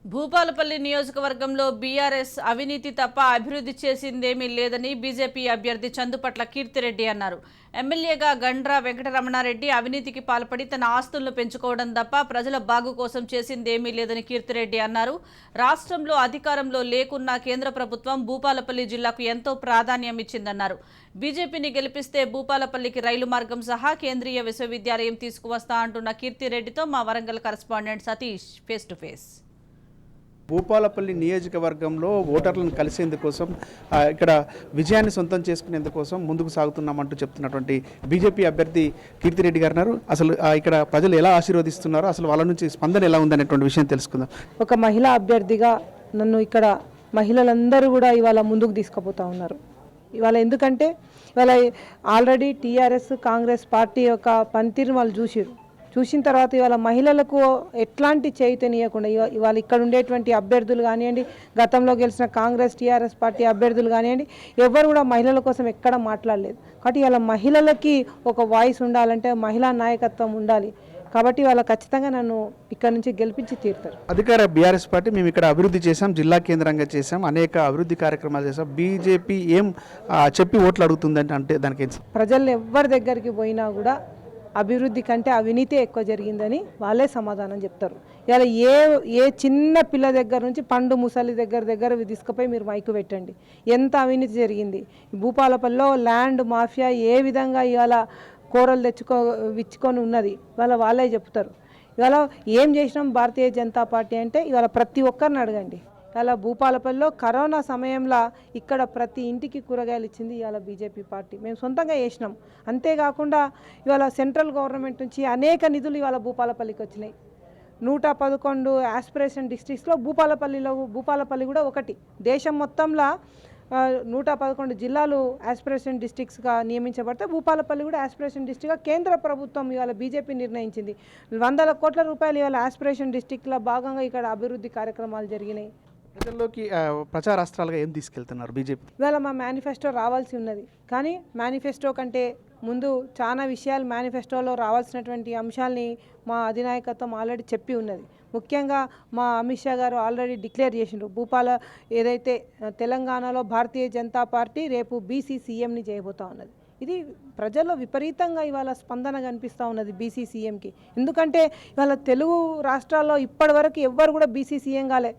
భూపాలపల్లి నియోజకవర్గంలో బీఆర్ఎస్ అవినీతి తప్ప అభివృద్ధి చేసిందేమీ లేదని బీజేపీ అభ్యర్థి చందుపట్ల కీర్తిరెడ్డి అన్నారు. ఎమ్మెల్యేగా గండ్ర వెంకటరమణారెడ్డి అవినీతికి పాల్పడి తన ఆస్తులను పెంచుకోవడం తప్ప ప్రజల బాగు కోసం చేసిందేమీ లేదని కీర్తిరెడ్డి అన్నారు. రాష్ట్రంలో అధికారంలో లేకున్నా కేంద్ర ప్రభుత్వం భూపాలపల్లి జిల్లాకు ఎంతో ప్రాధాన్యం ఇచ్చిందన్నారు. బీజేపీని గెలిపిస్తే భూపాలపల్లికి రైలు మార్గం సహా కేంద్రీయ విశ్వవిద్యాలయం తీసుకువస్తా అంటున్న కీర్తిరెడ్డితో మా Warangal correspondent Satish face to face. Bhupalpally నియోజకవర్గంలో ఓటర్లను కలిసేందుకోసం ఇక్కడ విజయాన్ని సొంతం చేసుకునేందుకోసం ముందుకు సాగుతున్నామంటూ చెప్తున్నటువంటి బీజేపీ అభ్యర్థి కీర్తిరెడ్డి గారు అసలు ఇక్కడ ప్రజలు ఎలా ఆశీర్వదిస్తున్నారో, అసలు వాళ్ళ నుంచి స్పందన ఎలా ఉందనేటువంటి విషయం తెలుసుకుందాం. ఒక మహిళా అభ్యర్థిగా నన్ను ఇక్కడ మహిళలందరూ కూడా ఇవాళ ముందుకు తీసుకుపోతూ ఉన్నారు. ఇవాళ ఎందుకంటే ఇవాళ ఆల్రెడీ టీఆర్ఎస్ కాంగ్రెస్ పార్టీ యొక్క పనితీరు వాళ్ళు చూసిన తర్వాత ఇవాళ మహిళలకు ఎట్లాంటి చైతన్యకుండా ఇవాళ ఇక్కడ ఉండేటువంటి అభ్యర్థులు కానివ్వండి, గతంలో గెలిచిన కాంగ్రెస్ టీఆర్ఎస్ పార్టీ అభ్యర్థులు కానివ్వండి, ఎవరు కూడా మహిళల కోసం ఎక్కడ మాట్లాడలేదు. కాబట్టి ఇవాళ మహిళలకి ఒక వాయిస్ ఉండాలంటే మహిళా నాయకత్వం ఉండాలి. కాబట్టి వాళ్ళ ఖచ్చితంగా నన్ను ఇక్కడ నుంచి గెలిపించి తీరుతారు. అధికార బీఆర్ఎస్ పార్టీ మేము ఇక్కడ అభివృద్ధి చేశాం, జిల్లా కేంద్రంగా చేశాం, అనేక అభివృద్ధి కార్యక్రమాలు చేశాం. బీజేపీ ఏం చెప్పి ఓట్లు అడుగుతుందంటే అంటే దానికి ప్రజలు ఎవరి దగ్గరికి పోయినా కూడా అభివృద్ధి కంటే అవినీతి ఎక్కువ జరిగిందని వాళ్ళే సమాధానం చెప్తారు. ఇలా ఏ చిన్న పిల్ల దగ్గర నుంచి పండు ముసలి దగ్గర తీసుకుపోయి మీరు మైకు పెట్టండి, ఎంత అవినీతి జరిగింది. భూపాలపల్లిలో ల్యాండ్ మాఫియా ఏ విధంగా ఇవాళ కూరలు విచ్చుకొని ఉన్నది వాళ్ళే చెప్తారు. ఇవాళ ఏం చేసినాం భారతీయ జనతా పార్టీ అంటే ఇవాళ ప్రతి ఒక్కరిని అడగండి. ఇలా భూపాలపల్లిలో కరోనా సమయంలో ఇక్కడ ప్రతి ఇంటికి కూరగాయలు ఇచ్చింది ఇవాళ బీజేపీ పార్టీ. మేము సొంతంగా చేసినాం. అంతేకాకుండా ఇవాళ సెంట్రల్ గవర్నమెంట్ నుంచి అనేక నిధులు ఇవాళ భూపాలపల్లికి వచ్చినాయి. 111 ఆస్పిరేషన్ డిస్ట్రిక్ట్స్లో భూపాలపల్లి కూడా ఒకటి. దేశం మొత్తంలో 111 జిల్లాలు ఆస్పిరేషన్ డిస్ట్రిక్ట్స్గా నియమించబడితే భూపాలపల్లి కూడా ఆస్పిరేషన్ డిస్ట్రిక్ట్గా కేంద్ర ప్రభుత్వం ఇవాళ బీజేపీ నిర్ణయించింది. 100 కోట్ల రూపాయలు ఇవాళ ఆస్పిరేషన్ డిస్ట్రిక్ట్లో భాగంగా ఇక్కడ అభివృద్ధి కార్యక్రమాలు జరిగినాయి. ప్రజల్లోకి ప్రచారాస్త్రాలుగా ఏం తీసుకెళ్తున్నారు బీజేపీ? ఇవాళ మా మేనిఫెస్టో రావాల్సి ఉన్నది, కానీ మేనిఫెస్టో కంటే ముందు చాలా విషయాలు మేనిఫెస్టోలో రావాల్సినటువంటి అంశాలని మా అధినాయకత్వం ఆల్రెడీ చెప్పి ఉన్నది. ముఖ్యంగా మా అమిత్ షా గారు ఆల్రెడీ డిక్లేర్ చేసిండ్రు, ఏదైతే తెలంగాణలో భారతీయ జనతా పార్టీ రేపు బీసీ సీఎంని చేయబోతా ఉన్నది. ఇది ప్రజల్లో విపరీతంగా ఇవాళ స్పందన కనిపిస్తూ ఉన్నది బీసీ సీఎంకి. ఎందుకంటే ఇవాళ తెలుగు రాష్ట్రాల్లో ఇప్పటి వరకు ఎవ్వరు కూడా బీసీ సీఎం కాలే.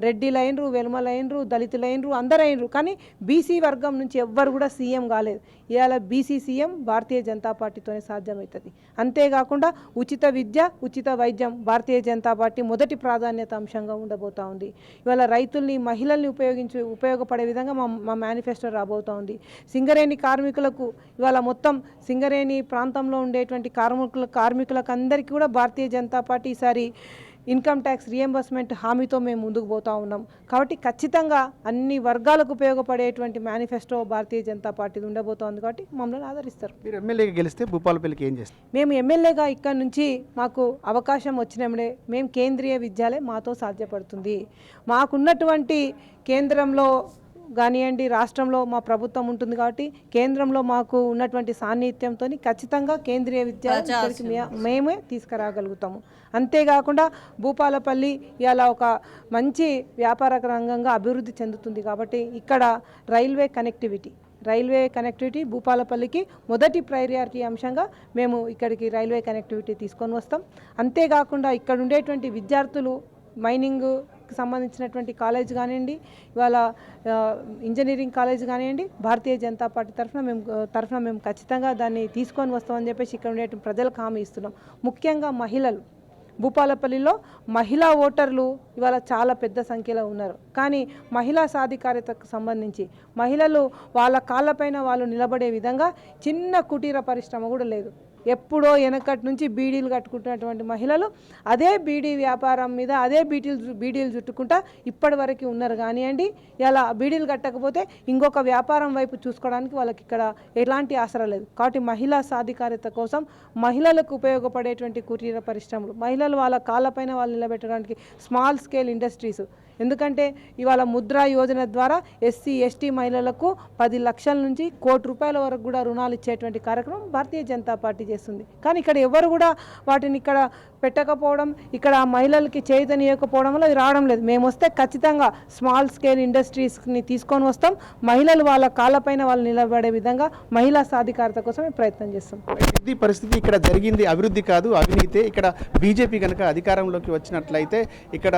రెడ్డిలైనరు, వెలుమలైనరు, దళితులైనరు, అందరూ అయినరు, కానీ బీసీ వర్గం నుంచి ఎవ్వరు కూడా సీఎం కాలేదు. ఇవాళ బీసీ సీఎం భారతీయ జనతా పార్టీతోనే సాధ్యమవుతుంది. అంతేకాకుండా ఉచిత విద్య, ఉచిత వైద్యం భారతీయ జనతా పార్టీ మొదటి ప్రాధాన్యత అంశంగా ఉండబోతూ ఉంది. ఇవాళ రైతుల్ని, మహిళల్ని ఉపయోగపడే విధంగా మా మేనిఫెస్టో రాబోతూ ఉంది. సింగరేణి కార్మికులకు ఇవాళ మొత్తం సింగరేణి ప్రాంతంలో ఉండేటువంటి కార్మికులకు అందరికీ కూడా భారతీయ జనతా పార్టీ ఈసారి ఇన్కమ్ ట్యాక్స్ రియంబర్స్మెంట్ హామీతో మేము ముందుకు పోతూ ఉన్నాం. కాబట్టి ఖచ్చితంగా అన్ని వర్గాలకు ఉపయోగపడేటువంటి మేనిఫెస్టో భారతీయ జనతా పార్టీ ఉండబోతోంది. కాబట్టి మమ్మల్ని ఆదరిస్తారు. మీరు ఎమ్మెల్యేగా గెలిస్తే భూపాలపల్లికి ఏం చేస్తారు? మేము ఎమ్మెల్యేగా ఇక్కడ నుంచి మాకు అవకాశం వచ్చినప్పుడే మేము కేంద్రీయ విద్యాలయం మాతో సాధ్యపడుతుంది. మాకున్నటువంటి కేంద్రంలో కానివ్వండి, రాష్ట్రంలో మా ప్రభుత్వం ఉంటుంది కాబట్టి కేంద్రంలో మాకు ఉన్నటువంటి సాన్నిధ్యంతో ఖచ్చితంగా కేంద్రీయ విద్యాలయం మేమే తీసుకురాగలుగుతాము. అంతేకాకుండా భూపాలపల్లి ఇలా ఒక మంచి వ్యాపార రంగంగా అభివృద్ధి చెందుతుంది. కాబట్టి ఇక్కడ రైల్వే కనెక్టివిటీ భూపాలపల్లికి మొదటి ప్రయారిటీ అంశంగా మేము ఇక్కడికి రైల్వే కనెక్టివిటీ తీసుకొని వస్తాం. అంతేకాకుండా ఇక్కడ ఉండేటువంటి విద్యార్థులు మైనింగ్ సంబంధించినటువంటి కాలేజ్ కానివ్వండి, ఇవాళ ఇంజనీరింగ్ కాలేజ్ కానివ్వండి, భారతీయ జనతా పార్టీ తరఫున మేము ఖచ్చితంగా దాన్ని తీసుకొని వస్తామని చెప్పేసి ఇక్కడ ఉండే ప్రజలకు హామీ ఇస్తున్నాం. ముఖ్యంగా మహిళలు, భూపాలపల్లిలో మహిళా ఓటర్లు ఇవాళ చాలా పెద్ద సంఖ్యలో ఉన్నారు. కానీ మహిళా సాధికారతకు సంబంధించి మహిళలు వాళ్ళ కాళ్ళపైన వాళ్ళు నిలబడే విధంగా చిన్న కుటీర పరిశ్రమ కూడా లేదు. ఎప్పుడో వెనకటి నుంచి బీడీలు కట్టుకుంటున్నటువంటి మహిళలు అదే బీడీ వ్యాపారం మీద అదే బీడీలు చుట్టుకుంటా ఇప్పటి వరకు ఉన్నారు. కానివ్వండి, ఇలా బీడీలు కట్టకపోతే ఇంకొక వ్యాపారం వైపు చూసుకోవడానికి వాళ్ళకి ఇక్కడ ఎలాంటి ఆసరా లేదు. కాబట్టి మహిళా సాధికారత కోసం మహిళలకు ఉపయోగపడేటువంటి కుటీర పరిశ్రమలు, మహిళలు వాళ్ళ కాళ్ళపైన వాళ్ళు నిలబెట్టడానికి స్మాల్ స్కేల్ ఇండస్ట్రీస్, ఎందుకంటే ఇవాళ ముద్రా యోజన ద్వారా ఎస్సీ ఎస్టీ మహిళలకు 10 లక్షల నుంచి ₹1 కోటి వరకు కూడా రుణాలు ఇచ్చేటువంటి కార్యక్రమం భారతీయ జనతా పార్టీ చేస్తుంది. కానీ ఇక్కడ ఎవరు కూడా వాటిని ఇక్కడ పెట్టకపోవడం, ఇక్కడ మహిళలకి చేయూతనియకపోవడం వల్ల అది రావడం లేదు. మేము వస్తే ఖచ్చితంగా స్మాల్ స్కేల్ ఇండస్ట్రీస్ని తీసుకొని వస్తాం. మహిళలు వాళ్ళ కాళ్ళపైన వాళ్ళు నిలబడే విధంగా మహిళా సాధికారత కోసం ప్రయత్నం చేస్తాం. ఇది పరిస్థితి ఇక్కడ జరిగింది అభివృద్ధి కాదు అవినీతి. ఇక్కడ బీజేపీ కనుక అధికారంలోకి వచ్చినట్లయితే ఇక్కడ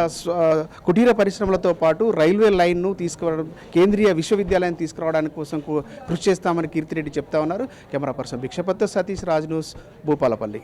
కుటీర పరిశ్రమలతో పాటు రైల్వే లైన్ను తీసుకురావడం, కేంద్రీయ విశ్వవిద్యాలయాన్ని తీసుకురావడానికి కోసం కృషి చేస్తామని కీర్తిరెడ్డి చెప్తా ఉన్నారు. Camera person Bhikshapath Satish, Raj news, Bhupalpally.